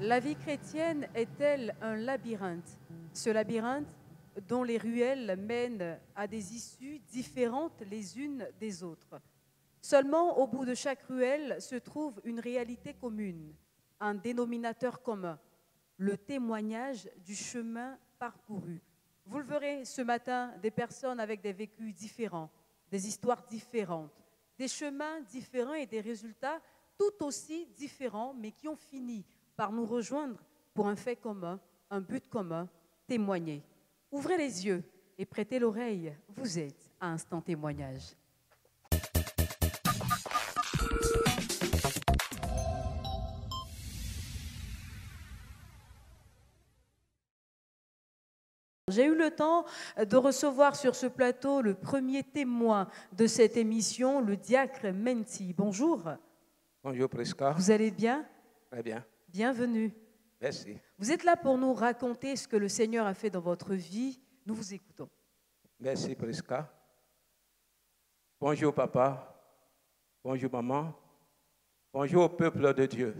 La vie chrétienne est-elle un labyrinthe? Ce labyrinthe dont les ruelles mènent à des issues différentes les unes des autres. Seulement, au bout de chaque ruelle se trouve une réalité commune, un dénominateur commun, le témoignage du chemin parcouru. Vous le verrez ce matin, des personnes avec des vécus différents, des histoires différentes, des chemins différents et des résultats tout aussi différents, mais qui ont fini par nous rejoindre pour un fait commun, un but commun, témoigner. Ouvrez les yeux et prêtez l'oreille, vous êtes à Instant Témoignage. J'ai eu le temps de recevoir sur ce plateau le premier témoin de cette émission, le diacre Menti. Bonjour. Bonjour Prisca. Vous allez bien? Très bien. Bienvenue. Merci. Vous êtes là pour nous raconter ce que le Seigneur a fait dans votre vie. Nous vous écoutons. Merci Prisca. Bonjour papa. Bonjour maman. Bonjour au peuple de Dieu.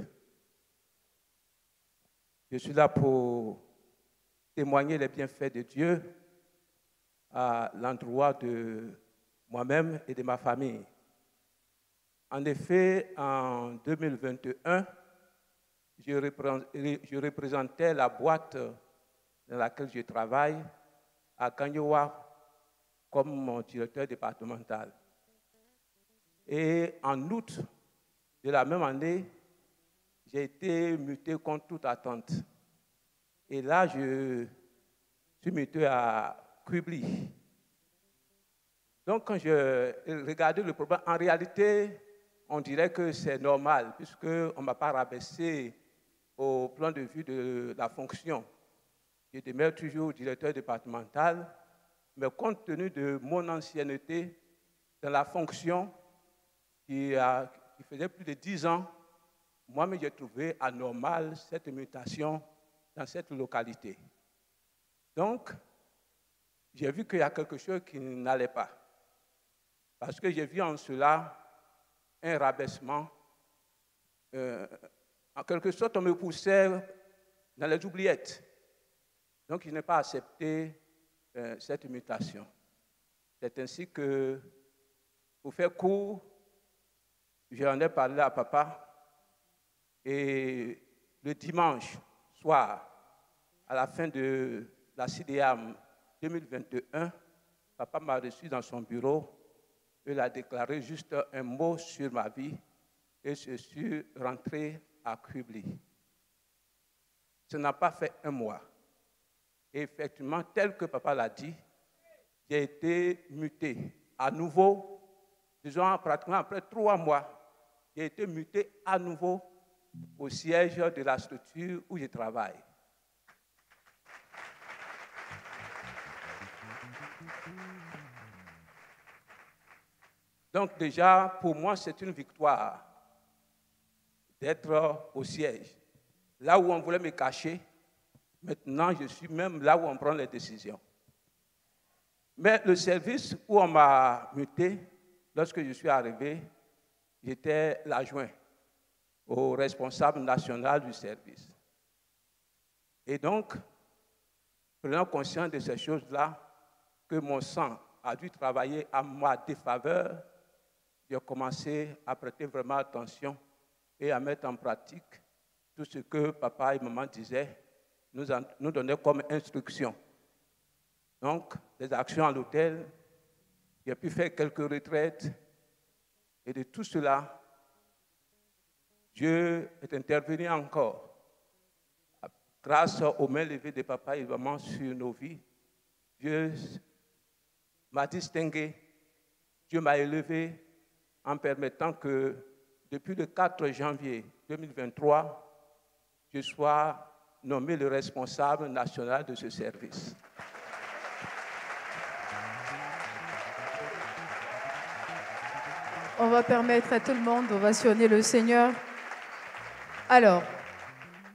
Je suis là pour témoigner les bienfaits de Dieu à l'endroit de moi-même et de ma famille. En effet, en 2021, je représentais la boîte dans laquelle je travaille à Kanyowa comme mon directeur départemental. Et en août de la même année, j'ai été muté contre toute attente. Et là, je suis muté à Kubli. Donc, quand je regardais le problème, en réalité, on dirait que c'est normal, puisqu'on ne m'a pas rabaissé au plan de vue de la fonction. Je demeure toujours directeur départemental, mais compte tenu de mon ancienneté dans la fonction qui faisait plus de 10 ans, moi-même j'ai trouvé anormal cette mutation dans cette localité. Donc, j'ai vu qu'il y a quelque chose qui n'allait pas. Parce que j'ai vu en cela un rabaissement. En quelque sorte, on me poussait dans les oubliettes. Donc, je n'ai pas accepté cette mutation. C'est ainsi que, pour faire court, j'en ai parlé à papa. Et le dimanche soir, à la fin de la CDAM 2021, papa m'a reçu dans son bureau. Il a déclaré juste un mot sur ma vie et je suis rentré à Kubli. Ça n'a pas fait un mois. Et effectivement, tel que papa l'a dit, j'ai été muté. À nouveau, disons pratiquement après 3 mois, j'ai été muté à nouveau au siège de la structure où je travaille. Donc déjà, pour moi, c'est une victoire d'être au siège. Là où on voulait me cacher, maintenant, je suis même là où on prend les décisions. Mais le service où on m'a muté, lorsque je suis arrivé, j'étais l'adjoint au responsable national du service. Et donc, prenant conscience de ces choses-là, que mon sang a dû travailler à ma défaveur, j'ai commencé à prêter vraiment attention et à mettre en pratique tout ce que papa et maman disaient, nous donnaient comme instruction. Donc, des actions à l'hôtel, j'ai pu faire quelques retraites, et de tout cela, Dieu est intervenu encore. Grâce aux mains levées de papa et de maman sur nos vies, Dieu m'a distingué, Dieu m'a élevé en permettant que depuis le 4 janvier 2023, je sois nommé le responsable national de ce service. On va permettre à tout le monde d'ovationner le Seigneur. Alors,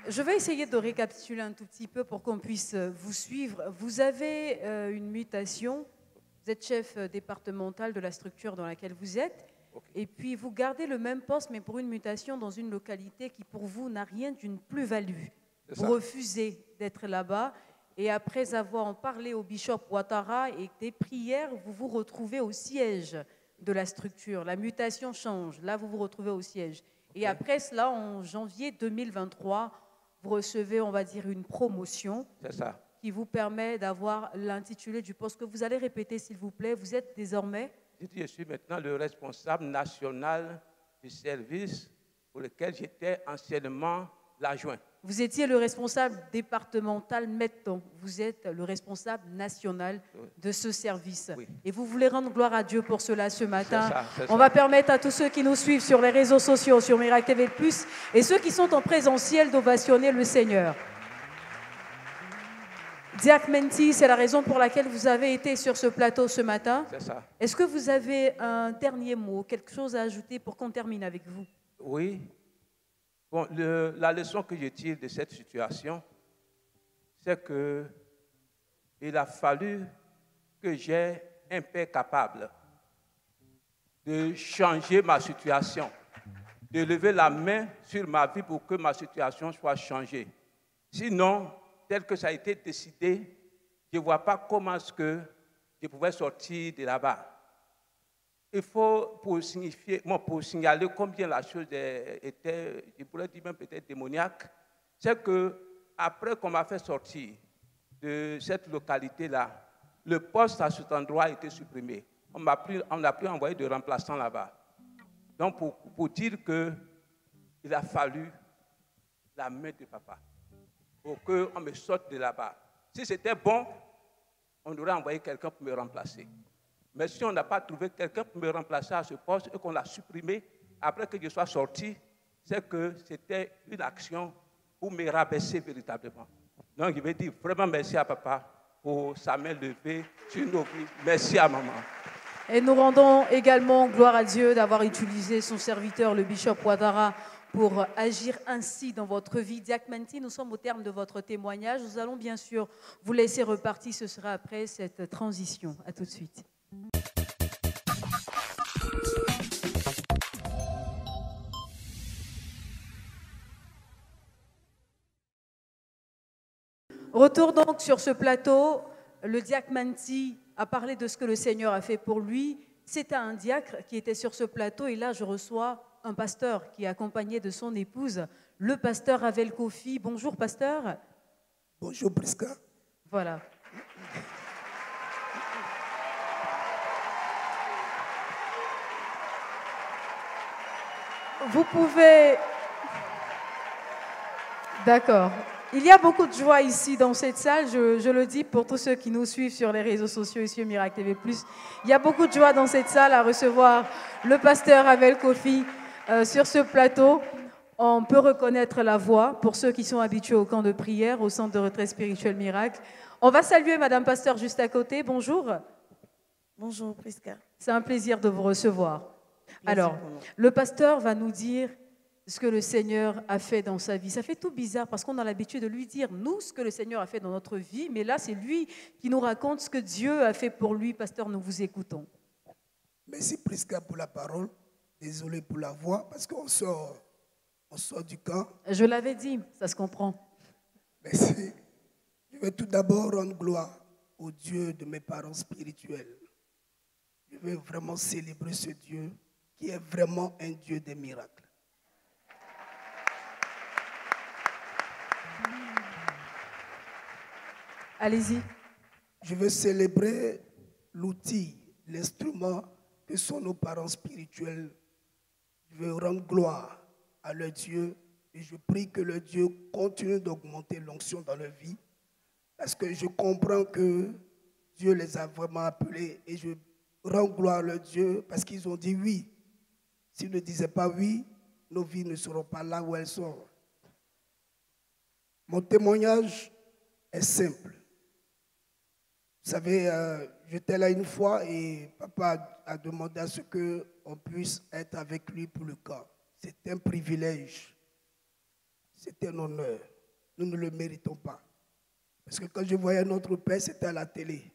je vais essayer de récapituler un tout petit peu pour qu'on puisse vous suivre. Vous avez une mutation, vous êtes chef départemental de la structure dans laquelle vous êtes, et puis vous gardez le même poste, mais pour une mutation dans une localité qui pour vous n'a rien d'une plus-value. Vous refusez d'être là-bas. Et après avoir parlé au bishop Ouattara et des prières, vous vous retrouvez au siège de la structure. La mutation change. Là, vous vous retrouvez au siège. Et après cela, en janvier 2023, vous recevez, on va dire, une promotion qui vous permet d'avoir l'intitulé du poste que vous allez répéter, s'il vous plaît. Vous êtes désormais... Je suis maintenant le responsable national du service pour lequel j'étais anciennement l'adjoint. Vous étiez le responsable départemental, mettons. Vous êtes le responsable national de ce service. Oui. Et vous voulez rendre gloire à Dieu pour cela ce matin. On va permettre à tous ceux qui nous suivent sur les réseaux sociaux, sur Miracle TV+, et ceux qui sont en présentiel d'ovationner le Seigneur. Diac Menti, c'est la raison pour laquelle vous avez été sur ce plateau ce matin. C'est ça. Est-ce que vous avez un dernier mot, quelque chose à ajouter pour qu'on termine avec vous? Oui. Bon, la leçon que je tire de cette situation, c'est qu'il a fallu que j'aie un père capable de changer ma situation, de lever la main sur ma vie pour que ma situation soit changée. Sinon, tel que ça a été décidé, je ne vois pas comment est-ce que je pouvais sortir de là-bas. Il faut, pour signaler combien la chose était, je pourrais dire même peut-être démoniaque, c'est qu'après qu'on m'a fait sortir de cette localité-là, le poste à cet endroit a été supprimé. On n'a plus envoyé de remplaçant là-bas. Donc, pour dire qu'il a fallu la main de papa pour qu'on me sorte de là-bas. Si c'était bon, on aurait envoyé quelqu'un pour me remplacer. Mais si on n'a pas trouvé quelqu'un pour me remplacer à ce poste et qu'on l'a supprimé après que je sois sorti, c'est que c'était une action pour me rabaisser véritablement. Donc, je vais dire vraiment merci à papa pour sa main levée sur nos vies. Merci à maman. Et nous rendons également gloire à Dieu d'avoir utilisé son serviteur, le bishop Ouattara, pour agir ainsi dans votre vie. Diac Menti, nous sommes au terme de votre témoignage. Nous allons bien sûr vous laisser repartir. Ce sera après cette transition. À tout de suite. Retour donc sur ce plateau. Le diacre Menti a parlé de ce que le Seigneur a fait pour lui. C'était un diacre qui était sur ce plateau et là je reçois un pasteur qui est accompagné de son épouse, le pasteur Avel Kofi. Bonjour pasteur. Bonjour Prisca. Voilà. Vous pouvez... D'accord. Il y a beaucoup de joie ici dans cette salle, je le dis pour tous ceux qui nous suivent sur les réseaux sociaux ici au Miracle TV+. Il y a beaucoup de joie dans cette salle à recevoir le pasteur Avel Kofi sur ce plateau. On peut reconnaître la voix pour ceux qui sont habitués au camp de prière, au centre de retraite spirituel Miracle. On va saluer Madame Pasteur juste à côté. Bonjour. Bonjour Prisca. C'est un plaisir de vous recevoir. Alors, le pasteur va nous dire ce que le Seigneur a fait dans sa vie. Ça fait tout bizarre parce qu'on a l'habitude de lui dire, nous, ce que le Seigneur a fait dans notre vie, mais là, c'est lui qui nous raconte ce que Dieu a fait pour lui. Pasteur, nous vous écoutons. Merci Prisca pour la parole. Désolé pour la voix parce qu'on sort du camp. Je l'avais dit, ça se comprend. Merci. Je vais tout d'abord rendre gloire au Dieu de mes parents spirituels. Je veux vraiment célébrer ce Dieu qui est vraiment un Dieu des miracles. Allez-y. Je veux célébrer l'outil, l'instrument que sont nos parents spirituels. Je veux rendre gloire à leur Dieu et je prie que le Dieu continue d'augmenter l'onction dans leur vie parce que je comprends que Dieu les a vraiment appelés et je rends gloire à leur Dieu parce qu'ils ont dit oui. S'ils ne disaient pas oui, nos vies ne seront pas là où elles sont. Mon témoignage est simple. Vous savez, j'étais là une fois et papa a demandé à ce qu'on puisse être avec lui pour le camp. C'est un privilège. C'est un honneur. Nous ne le méritons pas. Parce que quand je voyais notre père, c'était à la télé.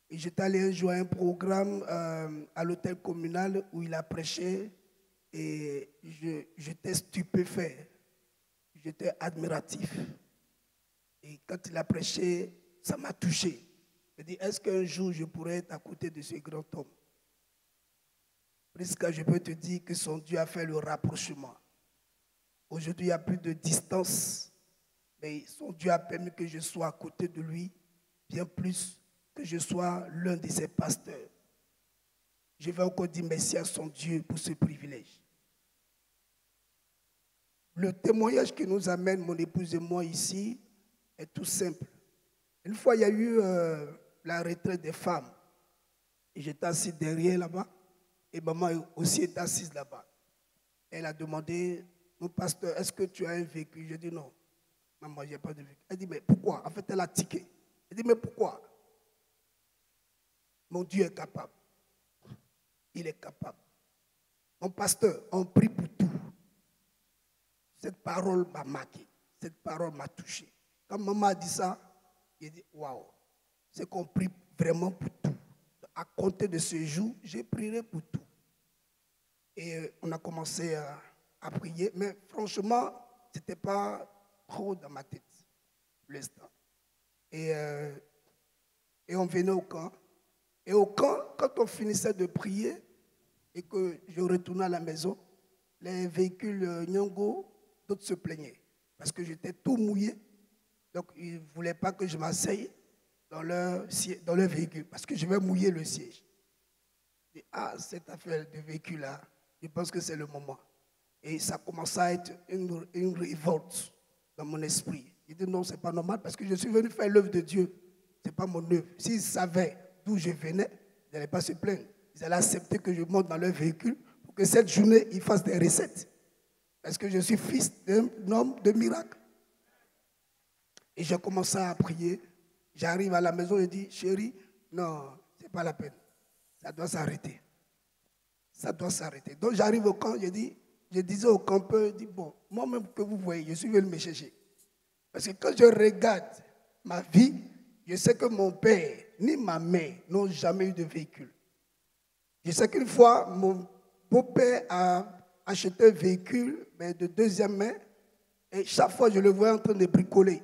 Et j'étais allé un jour à un programme à l'hôtel communal où il a prêché et j'étais stupéfait. J'étais admiratif. Et quand il a prêché, ça m'a touché. Je dis, est-ce qu'un jour je pourrais être à côté de ce grand homme? Prisca, je peux te dire que son Dieu a fait le rapprochement. Aujourd'hui, il n'y a plus de distance, mais son Dieu a permis que je sois à côté de lui, bien plus que je sois l'un de ses pasteurs. Je vais encore dire merci à son Dieu pour ce privilège. Le témoignage qui nous amène, mon épouse et moi ici, est tout simple. Une fois, il y a eu la retraite des femmes. Et j'étais assis derrière là-bas. Et maman aussi était assise là-bas. Elle a demandé, mon pasteur, est-ce que tu as un véhicule? Je dis non. Maman, je n'ai pas de véhicule. Elle dit, mais pourquoi? En fait, elle a tiqué. Elle dit, mais pourquoi? Mon Dieu est capable. Il est capable. Mon pasteur, on prie pour tout. Cette parole m'a marqué. Cette parole m'a touché. Quand maman a dit ça, j'ai dit, waouh, c'est qu'on prie vraiment pour tout. À compter de ce jour, je prierai pour tout. Et on a commencé à prier, mais franchement, ce n'était pas trop dans ma tête, pour l'instant. Et on venait au camp. Et au camp, quand on finissait de prier et que je retournais à la maison, les véhicules Nyongo, d'autres se plaignaient. Parce que j'étais tout mouillé. Donc, ils ne voulaient pas que je m'asseye dans leur véhicule, parce que je vais mouiller le siège. Et, cette affaire de véhicule-là, je pense que c'est le moment. Et ça commence à être une révolte dans mon esprit. Je dis non, ce n'est pas normal, parce que je suis venu faire l'œuvre de Dieu. Ce n'est pas mon œuvre. S'ils savaient d'où je venais, ils n'allaient pas se plaindre. Ils allaient accepter que je monte dans leur véhicule pour que cette journée, ils fassent des recettes. Parce que je suis fils d'un homme de miracle. Et j'ai commencé à prier. J'arrive à la maison et dis, chérie, non, ce n'est pas la peine. Ça doit s'arrêter. Ça doit s'arrêter. Donc j'arrive au camp, je disais au campeur, je dis, bon, moi-même que vous voyez, je suis venu me chercher. Parce que quand je regarde ma vie, je sais que mon père ni ma mère n'ont jamais eu de véhicule. Je sais qu'une fois, mon beau-père a acheté un véhicule, mais de deuxième main, et chaque fois, je le voyais en train de bricoler.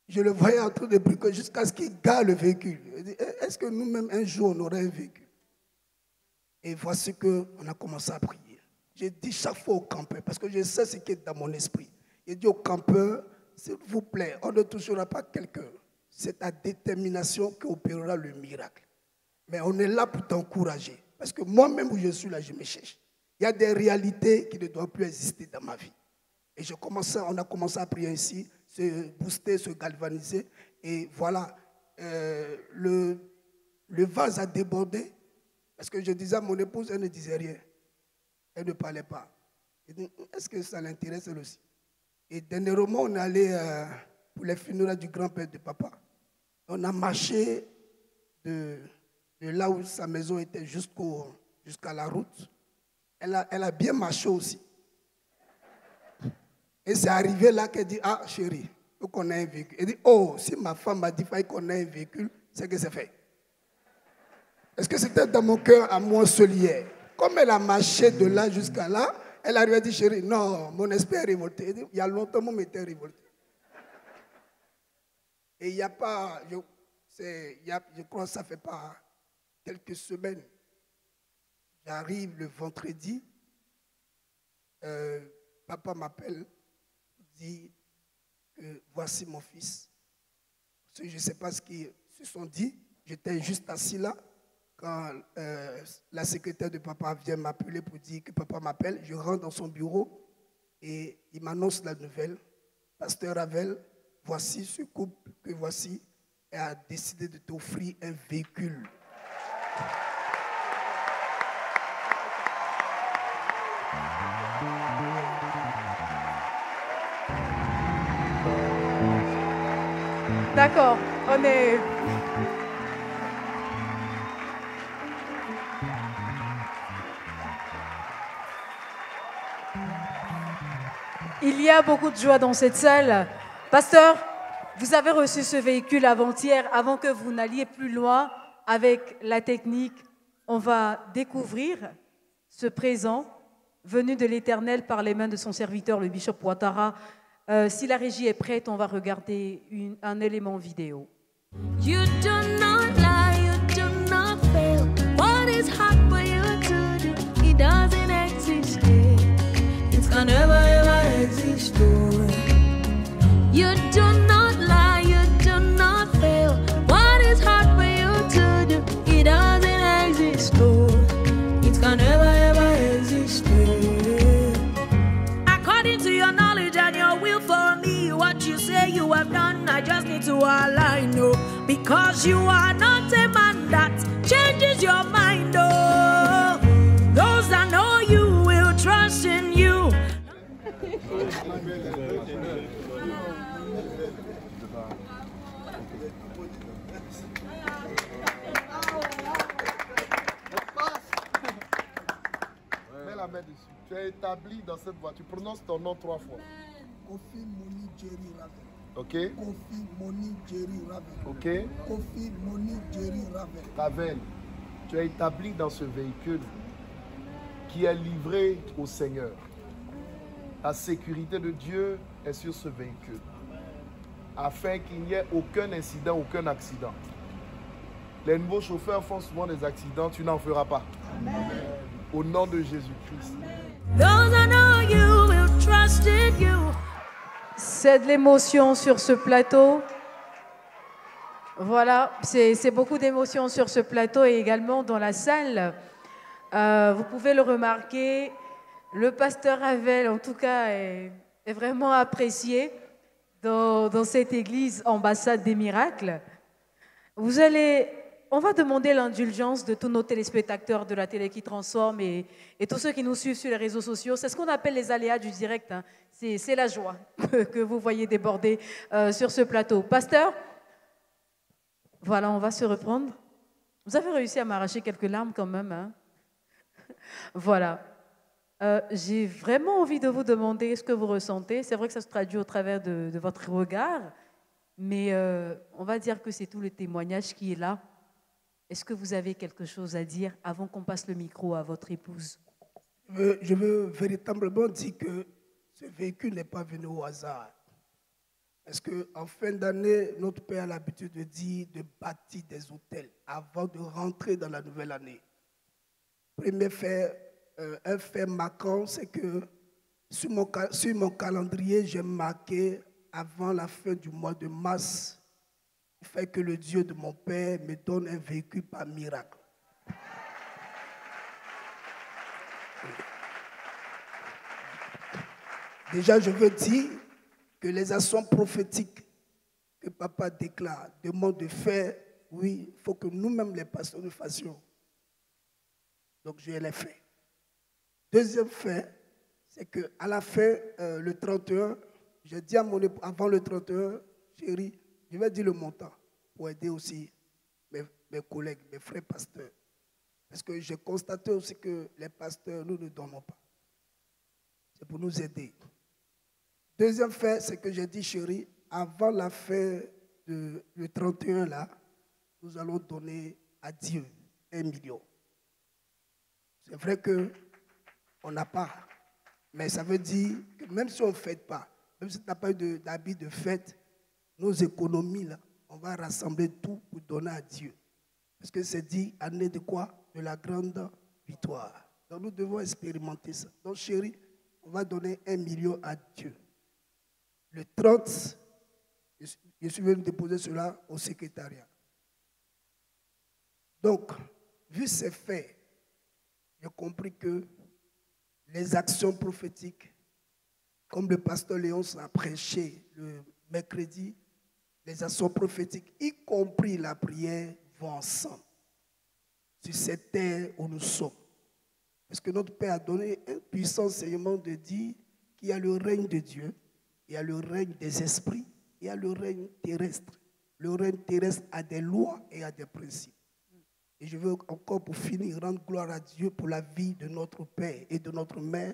Je le voyais en train de bricoler jusqu'à ce qu'il gare le véhicule. Je dis, est-ce que nous-mêmes, un jour, on aurait un véhicule? Et voici qu'on a commencé à prier. J'ai dit chaque fois au campeur, parce que je sais ce qui est dans mon esprit. J'ai dit au campeur, s'il vous plaît, on ne touchera pas quelqu'un. C'est ta détermination qui opérera le miracle. Mais on est là pour t'encourager. Parce que moi-même où je suis là, je me cherche. Il y a des réalités qui ne doivent plus exister dans ma vie. Et on a commencé à prier ici, se booster, se galvaniser. Et voilà, le vase a débordé. Parce que je disais à mon épouse, elle ne disait rien. Elle ne parlait pas. Est-ce que ça l'intéresse elle aussi? Et dernièrement, on est allé pour les funérailles du grand-père de papa. On a marché de là où sa maison était jusqu'à la route. Elle a bien marché aussi. Et c'est arrivé là qu'elle dit, ah chérie, il faut qu'on ait un véhicule. Elle dit, oh, si ma femme m'a dit qu'il fallait qu'on ait un véhicule, c'est que c'est fait. Est-ce que c'était dans mon cœur à moi seul hier? Comme elle a marché de là jusqu'à là, elle a dit, chérie, non, mon esprit est révolté. Elle dit, il y a longtemps, mon était révolté. Et il n'y a pas, je crois que ça ne fait pas quelques semaines. J'arrive le vendredi, papa m'appelle, dit que voici mon fils. Parce que je ne sais pas ce qu'ils se sont dit. J'étais juste assis là. Quand la secrétaire de papa vient m'appeler pour dire que papa m'appelle, je rentre dans son bureau et il m'annonce la nouvelle. Pasteur Ravel, voici ce couple que voici et a décidé de t'offrir un véhicule. D'accord, on est... Il y a beaucoup de joie dans cette salle. Pasteur, vous avez reçu ce véhicule avant-hier, avant que vous n'alliez plus loin avec la technique. On va découvrir ce présent venu de l'Éternel par les mains de son serviteur, le bishop Ouattara. Si la régie est prête, on va regarder un élément vidéo. You do not lie, you do not fail. What is hard for you to do? It doesn't exist. It can never ever exist. You do not lie, you do not fail. What is hard for you to do? It doesn't exist. It can never ever exist. According to your knowledge and your will for me, what you say you have done, I just need to align, no. Because you are not a man that changes your mind, oh. Those that know you will trust in you. Mets la main dessus. Tu es établi dans cette voie. Tu prononces ton nom 3 fois. Kofi Moni Jerry Ravel. Ok. Kofi Moni Jerry Ravel. Ok. Kofi Moni Jerry Ravel. Ravel, tu es établi dans ce véhicule qui est livré au Seigneur. La sécurité de Dieu est sur ce véhicule, afin qu'il n'y ait aucun incident, aucun accident. Les nouveaux chauffeurs font souvent des accidents, tu n'en feras pas. Amen. Au nom de Jésus-Christ. C'est de l'émotion sur ce plateau. Voilà, c'est beaucoup d'émotion sur ce plateau et également dans la salle. Vous pouvez le remarquer, le pasteur Ravel, en tout cas, est vraiment apprécié dans cette église ambassade des miracles. On va demander l'indulgence de tous nos téléspectateurs de la télé qui transforme et tous ceux qui nous suivent sur les réseaux sociaux. C'est ce qu'on appelle les aléas du direct. Hein. C'est la joie que vous voyez déborder sur ce plateau. Pasteur, voilà, on va se reprendre. Vous avez réussi à m'arracher quelques larmes quand même. Hein. Voilà. J'ai vraiment envie de vous demander ce que vous ressentez. C'est vrai que ça se traduit au travers de votre regard, mais on va dire que c'est tout le témoignage qui est là. Est-ce que vous avez quelque chose à dire avant qu'on passe le micro à votre épouse? Je veux véritablement dire que ce véhicule n'est pas venu au hasard. Parce qu'en fin d'année, notre Père a l'habitude de dire de bâtir des hôtels avant de rentrer dans la nouvelle année. Premier fait, un fait marquant, c'est que sur mon calendrier, j'ai marqué avant la fin du mois de mars, il fait que le Dieu de mon Père me donne un véhicule par miracle. Déjà, je veux dire que les actions prophétiques que papa déclare, demande de faire, oui, il faut que nous-mêmes, les pasteurs, nous fassions. Donc, je l'ai fait. Deuxième fait, c'est qu'à la fin, le 31, j'ai dit à mon époux, avant le 31, chérie, je vais dire le montant pour aider aussi mes collègues, mes frères pasteurs. Parce que j'ai constaté aussi que les pasteurs, nous ne donnons pas. C'est pour nous aider. Deuxième fait, c'est que j'ai dit, chérie, avant la fin le 31, là, nous allons donner à Dieu 1 million. C'est vrai qu'on n'a pas, mais ça veut dire que même si on ne fête pas, même si tu n'as pas eu d'habit de fête, nos économies, là, on va rassembler tout pour donner à Dieu. Parce que c'est dit, année de quoi? De la grande victoire. Donc nous devons expérimenter ça. Donc chérie, on va donner 1 million à Dieu. Le 30, je suis venu déposer cela au secrétariat. Donc, vu ces faits, j'ai compris que les actions prophétiques, comme le pasteur Léon a prêché le mercredi, les actions prophétiques, y compris la prière, vont ensemble sur cette terre où nous sommes. Parce que notre Père a donné un puissant enseignement de dire qu'il y a le règne de Dieu, il y a le règne des esprits, il y a le règne terrestre. Le règne terrestre a des lois et a des principes. Et je veux encore pour finir rendre gloire à Dieu pour la vie de notre Père et de notre Mère,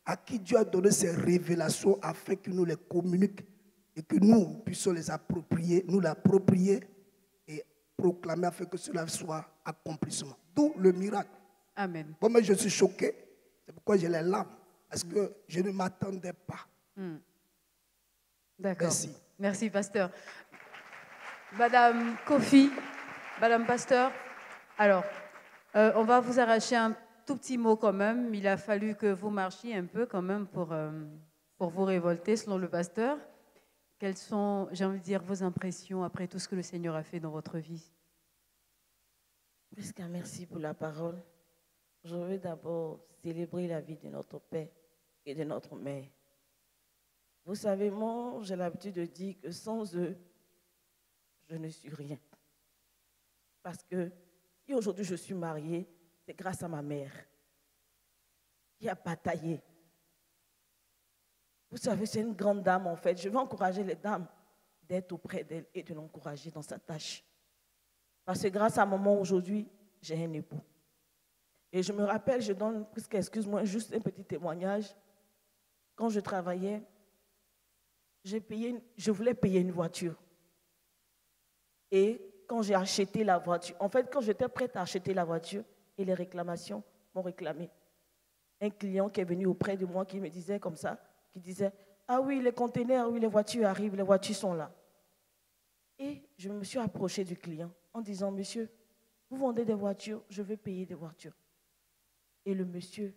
à qui Dieu a donné ces révélations afin qu'il nous les communique et que nous puissions les approprier, nous l'approprier et proclamer afin que cela soit accomplissement. D'où le miracle. Amen. Bon, mais je suis choqué. C'est pourquoi j'ai les larmes. Parce que je ne m'attendais pas. D'accord. Merci. Merci, pasteur. Madame Kofi, Madame Pasteur, alors, on va vous arracher un tout petit mot quand même. Il a fallu que vous marchiez un peu quand même pour vous révolter, selon le pasteur. Quelles sont, j'ai envie de dire, vos impressions après tout ce que le Seigneur a fait dans votre vie? Prisca, merci pour la parole. Je veux d'abord célébrer la vie de notre Père et de notre Mère. Vous savez, moi, j'ai l'habitude de dire que sans eux, je ne suis rien. Parce que si aujourd'hui je suis mariée, c'est grâce à ma mère qui a bataillé. Vous savez, c'est une grande dame en fait. Je veux encourager les dames d'être auprès d'elle et de l'encourager dans sa tâche. Parce que grâce à maman aujourd'hui, j'ai un époux. Et je me rappelle, je donne presque, excuse-moi, juste un petit témoignage. Quand je travaillais, je voulais payer une voiture. Et quand j'ai acheté la voiture, en fait, quand j'étais prête à acheter la voiture, et les réclamations m'ont réclamé. Un client qui est venu auprès de moi qui me disait comme ça, qui disait, ah oui, les conteneurs, oui, les voitures arrivent, les voitures sont là. Et je me suis approchée du client en disant, monsieur, vous vendez des voitures, je veux payer des voitures. Et le monsieur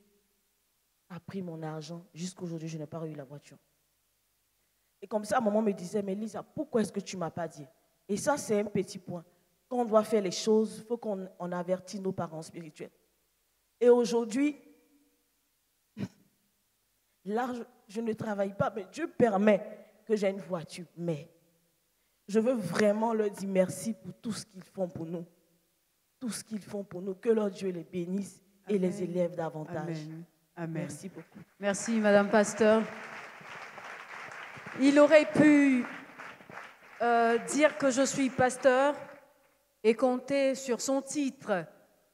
a pris mon argent. Jusqu'à aujourd'hui, je n'ai pas eu la voiture. Et comme ça, maman me disait, mais Lisa, pourquoi est-ce que tu ne m'as pas dit? Et ça, c'est un petit point. Quand on doit faire les choses, il faut qu'on avertisse nos parents spirituels. Et aujourd'hui, là, je ne travaille pas, mais Dieu permet que j'ai une voiture. Mais je veux vraiment leur dire merci pour tout ce qu'ils font pour nous. Tout ce qu'ils font pour nous. Que leur Dieu les bénisse et Amen. les élève davantage. Amen. Amen. Merci beaucoup. Merci, Madame Pasteur. Il aurait pu dire que je suis pasteur et compter sur son titre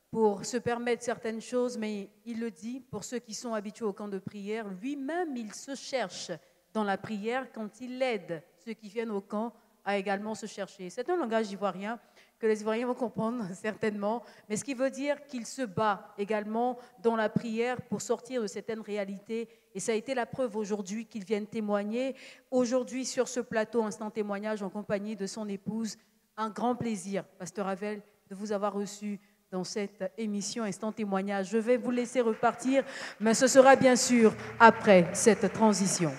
pour se permettre certaines choses, mais il le dit, pour ceux qui sont habitués au camp de prière, lui-même, il se cherche dans la prière quand il aide ceux qui viennent au camp à également se chercher. C'est un langage ivoirien que les Ivoiriens vont comprendre certainement, mais ce qui veut dire qu'il se bat également dans la prière pour sortir de certaines réalités. Et ça a été la preuve aujourd'hui qu'il vienne témoigner. Aujourd'hui, sur ce plateau, Instant Témoignage en compagnie de son épouse, un grand plaisir, Pasteur Havel, de vous avoir reçu dans cette émission Instant Témoignage. Je vais vous laisser repartir, mais ce sera bien sûr après cette transition.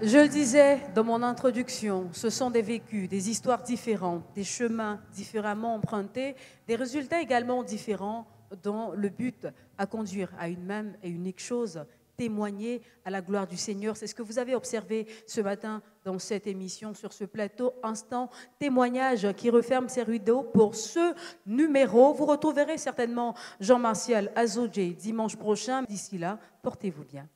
Je le disais dans mon introduction, ce sont des vécus, des histoires différentes, des chemins différemment empruntés, des résultats également différents dont le but à conduire à une même et unique chose, témoigner à la gloire du Seigneur. C'est ce que vous avez observé ce matin dans cette émission sur ce plateau Instant Témoignage qui referme ses rideaux pour ce numéro. Vous retrouverez certainement Jean-Martial Azodje dimanche prochain. D'ici là, portez-vous bien.